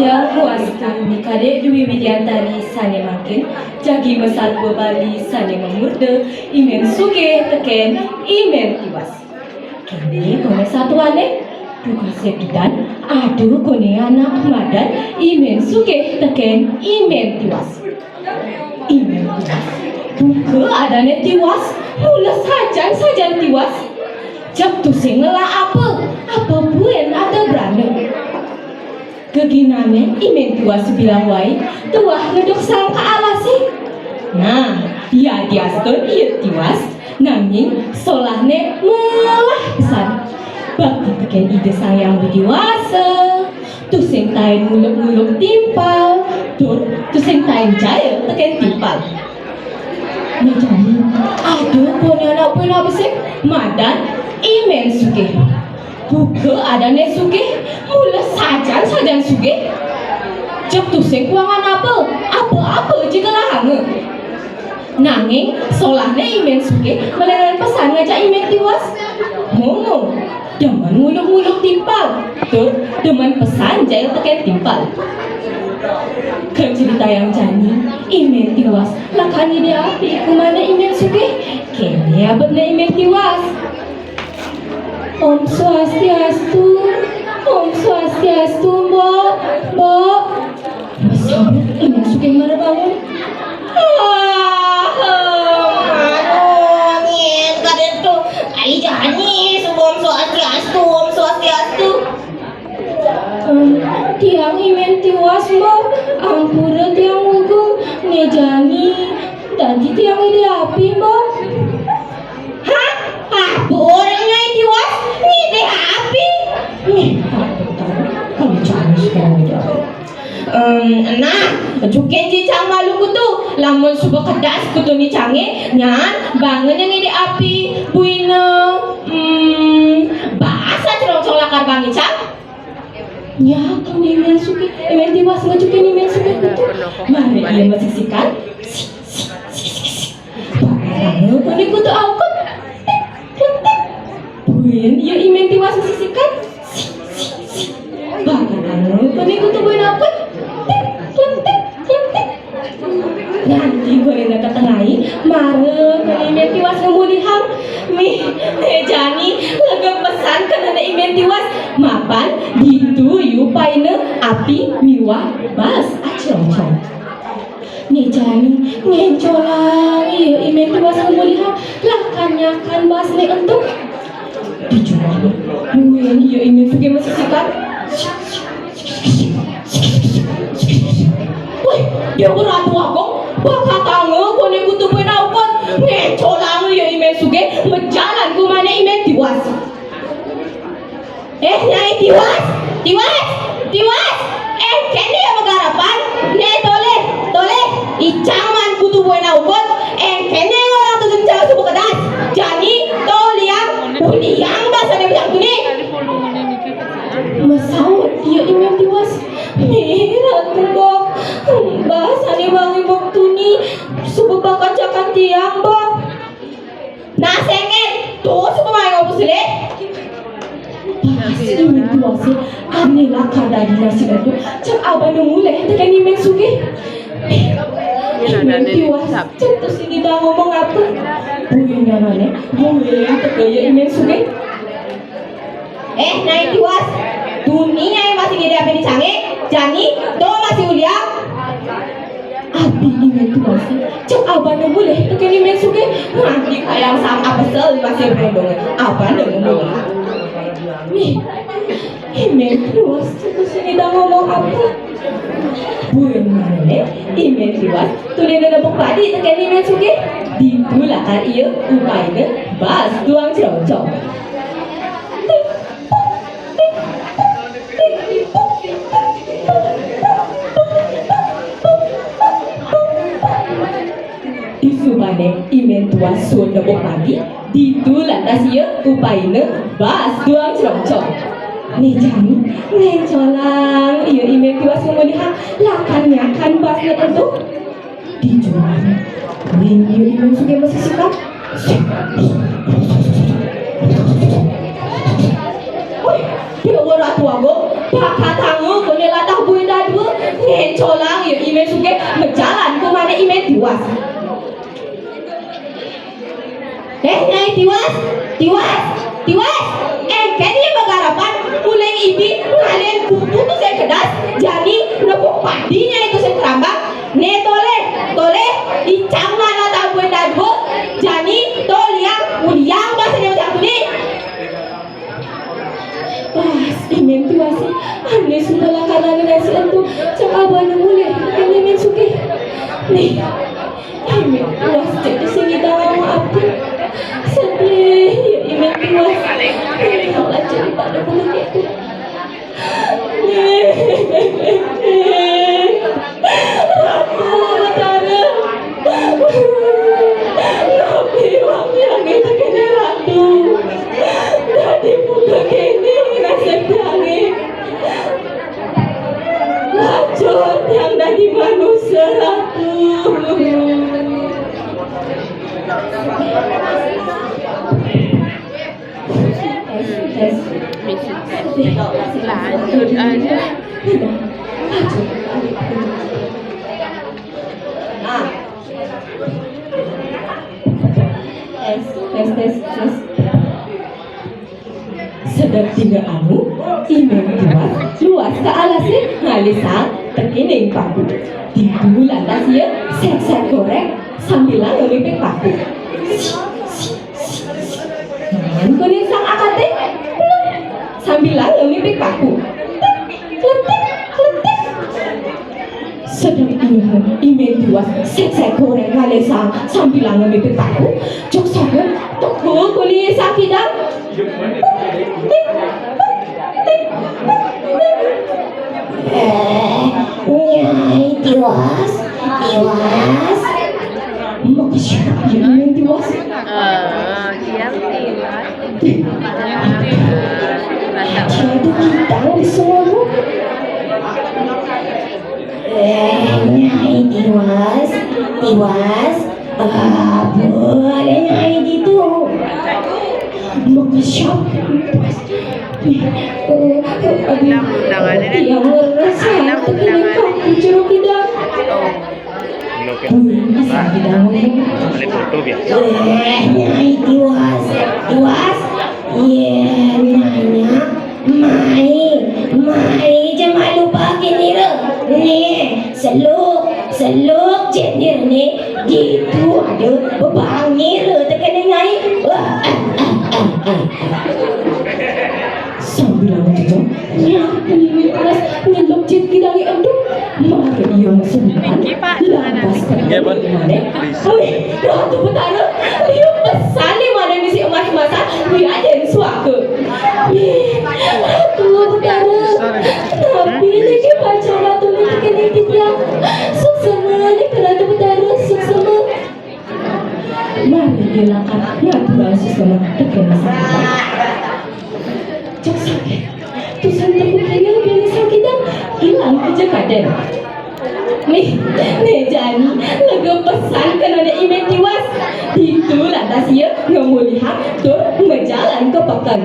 Hayang muaskan mikade Dwi Widiantari sane makin jagi mesat Bali sane memurde imen suge teken imen tiwas. Kini kone satuane duka sepitan aduh kone anak madan imen suge teken imen tiwas. Imen tiwas buka adane tiwas mula sajan tiwas. Jab tu singela apa buen ada berane. Keginane imen tiwas bilang wai tuah ngedok sang ke alasi. Nah, dia diaston iya tiwas nanging solahne mulah besar. Bakti teken ide sayang bidiwasa tu sing tain muluk-muluk timpal tu sing tain jaya teken timpal. Nah jadi aduh punya anak punya besek madan imen suge. Buka adane suge mula sajan suge. Jep tu sing kuangan apa jika lahanga. Nanging solahne imen suge meleran pesan ngajak imen tiwas. Momo demen muluk-muluk timpal. Tuh demen pesan jaya teken timpal. Ke cerita yang jani imen tiwas lakani dia api kumana imen suge. Kene abadna imen tiwas. Om Swastiastu, Mbok. Masih imen suge mana bangun? Nyet kadet tuh kali jani Om Swastiastu. Tiang imen tiwas Mbok, ampura tiang ugung ngejani tadi tiang ide api Mbok. Hah? Apa orangnya tiwas ngide api? Kamu jangan sekarang nah, juken cicang malu kutu, lamun suba kedas kutu ni cange, nyan bangun yang ngide api, buina, bahasa cerong-cerong lakar bangi cang. Ya, kamu imen suki, imen tiwas ngajukin imen suki kutu. Mari ia masisikan. Bangun kuni kutu aukut. Buin, ya imen tiwas masisikan. Bangun kuni kutu buin aukut. Nanti boleh nak ketengahi, mare kuni imen tiwas ngemulihang. Jani lega pesan kena imen tiwas mapan gitu yupaina api miwa bas acong-cong. Nih Jani ngencolang iya imen tiwas ngemulihang lakanyakan bas nih entuk dijual muen iya imen suge masih sikat. Wih dia beratu agong baka tangan kone butuh penawat ngencolang iya imen suge menjalan kumane imen tiwas. Nyai tiwas. Kene ya magarapan. Tole. Icaman kutu buena ukot. Kene orang tu jauh subuh kedas. Jani toliang puliang bahasa dia bilang tuni. Masau dia imen tiwas. Merah tumbok. Bahasa ni bang ibok tuni. Subuh bakacakan tiang bang. Nah sengit. Tuh subuh main ngopus le. Imen tiwas ane lakar dari nasi itu cak abang mulai tekan imen suge. Imen tiwas cak terus ini dah ngomong apa? Buinya nane, mulai tegaya imen suge. Naik tiwas, dunia yang masih gede apa di cange, jani, do masih uliang. Abi imen tiwas cak abang mulai tekan imen suge. Nanti kayak sama apa sel masih berondongan. Abang ngomong. Nih, imen tiwas terus ini dah ngomong apa? Bukan mana? Imen tiwas tu dia nak padi tekan imen suge. Ditulakan ia upaya bas tuang cocok. Isubane imen tiwas sudah padi. Ditulakan ia upaya bas tuang cocok. Nih Jani, ngencolang iya imen tiwas ngemulihang lakan basnya itu dijual. Iya imen suge masih sikat. Wih, dia orang tua go, pakai tangan kau ni latah buih dah dua. colang ya ime suke berjalan kemana ime tiwas. Nyai tiwas, tiwas. Kini bagarapan mulai ibi kalian kupu tuh saya kedas, jadi nepuk padinya itu saya kerambak. Ne tole, icang mana tahu dagu, jadi toliang uliang bahasanya macam ni. Wah, imen tiwas, ane sudah karena nasi itu cakap bana mulai, ini imen suke. Nih, imen tiwas jadi sini tahu apa. Sedih, imen tiwas. Kalau jadi pada bulan itu. Ratu Batara. Tapi wang yang itu kena ratu. Dari muka kini nasib yangi. Lacur yang dari manusia ratu. Lanjut aja. Nah, tes. Sedang tiga anu, imen luas ke alasnya ngalisa tekining paku. Di bulan ya, sek goreng sambilan ngelimpik paku. Jangan kuning sang akate, sambilan ngelimpik paku. Kletik. Sedang imen tiwas sek goreng ngalisa sambilan ngelimpik paku. Jok sabar, toko kuning sakidang. Nyai tiwas makasih imen tiwas Siang tiwas. jadi kita di seluruh Nyai tiwas boleh nyai gitu makasih Undangannya yang ngerasa undangan. jeruk hidang Boleh foto biasa. Nyai tiwas nanya mai jangan lupa kini nih seluk jenir nih gitu ada bebangir tekan nyai sambil ngejong ya ini keras ngelok jet kidang aduh maka dia mesenkan lantas mana Ratu Batara dia pesan di mana misi emas-emasan dia ada yang suaka Ratu Batara tapi lagi baca Ratu Batara dia suksama ni ke Ratu Batara suksama mari dia lakukan natural suksama tekan cok sakit tusan terkukanya biar sakit dan hilang aja kaden nih jani lega pesan kena ada imen tiwas itu lantas ia ngemulihat tur ngejalan ke pekan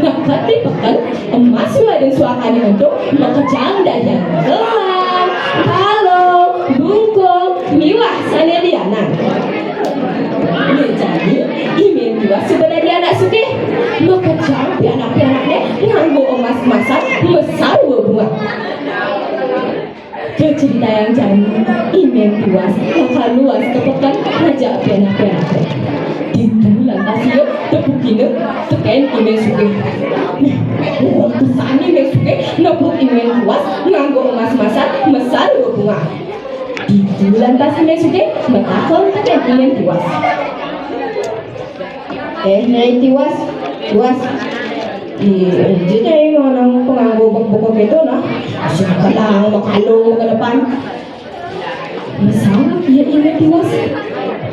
ngakat di pekan emas dan suakanya untuk mekejang dan yang gelang kalau bungkung miwah sana diana nih jani imen tiwas sebenarnya anak suke mekejang pianak-pianaknya nganggo emas-emasan mesar bunga ke cerita yang jani imen tiwas bakal luas ke pekan ngajak pianak-pianaknya di bulan tasio tepukine teken imen suke pesan imen suke nepuk imen tiwas nganggo emas-emasan mesar bunga di bulan tas imen suke metakon teken imen tiwas nyai tiwas jadi orang penganggu bok-bok itu nah suka lang makalong ke depan misalnya dia ingin tiwas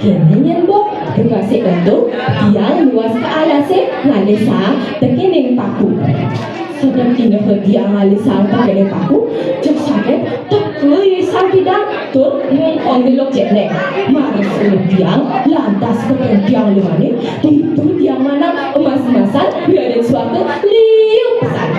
kini bok dikasih itu dia luas ke alasnya ngalisa tekining paku sedang ini dia ngalisa tekining paku cek sakit tekui sakidang tur mengongelok jetnek maris dia lantas kependiang limane itu dia mana emas-emasan biar suatu liuk pesan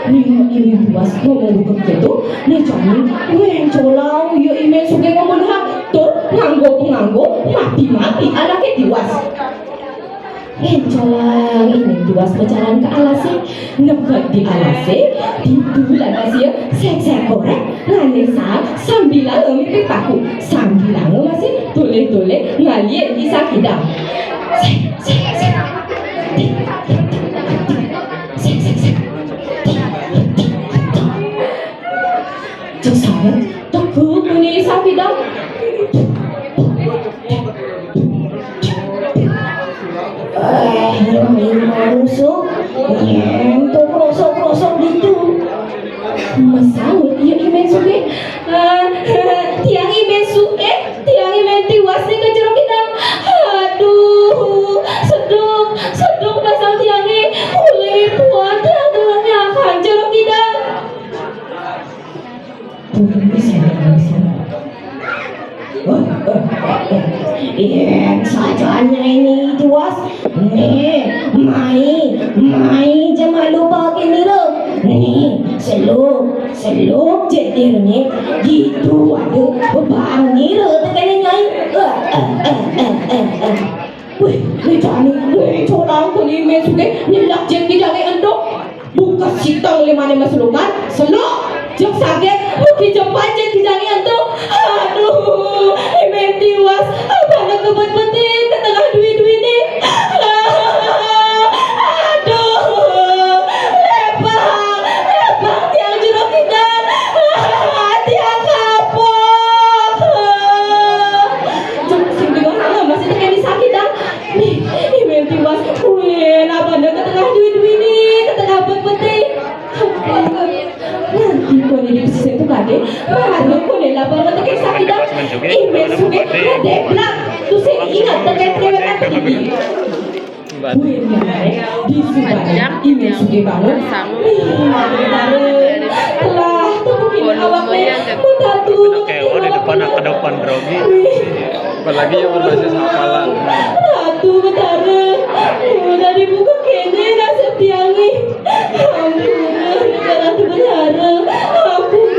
ning ini buas ngomong begitu nih jamin wen colau yo ime suge ngomong tur nganggo mati anaknya diwas colang ini diwas berjalan ke alase nekat di alase didulan masih sek korek nganesa sambilan ngomong paku sambilan masih tole ngalir kisah kita sek saya takut ini sapi dah. Yang rusuk, yang tu kerosok gitu. Masalah dia imen suke, tiang imen suke, tiang imen tiwas ni kejerok kita. Aduh, seduk pasal tiangnya, oleh puan tiang-tiangnya akan jerok kita. Sajanya ini tuas mai jangan lupa kini loh seluk jadi ni gitu ada bang ni loh tekan nyai weh colang ko ni me suke nilak jen ki jangan endok buka sitang lima masulukan seluk jok sakit mungkin jok pancet ki jangan endok aduh imen tiwas apa nak kebet betin ke tengah duit ni aduh lepang tiang jeruk kita tiang kapok jok sing dengar masih tekan di sakit dah nih imen tiwas weh apa nak ke tengah duit ni ke tengah betin nanti kau ni bisa tu kade baru kau ni lapar mata ke sakit dah imen suge kade belak tu saya ingat terkait kewetan ini weh di Subang imen suge bangun telah tu mungkin awaknya mudah tu di depan grogi apalagi yang berbasis hafalan. ratu betara udah dibuka kene nasib tiangi ampun ratu betara ampun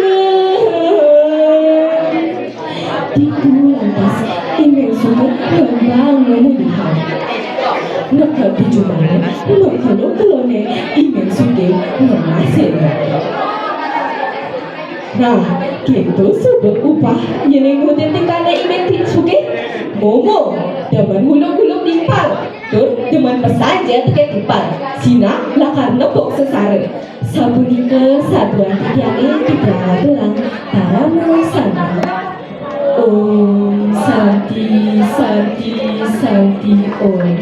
itu lantas imen suge kembang memudihan nak dijual nak kelone imen suge mengasih. Nah, gitu sebut upah yang ngudin tingkatnya imen suge momo demen huluk-huluk timpal tur demen pesaja tiket timpal sina lah karena bok sesare sabunika saduan tiangnya tidak tulang para sana Om Santi Om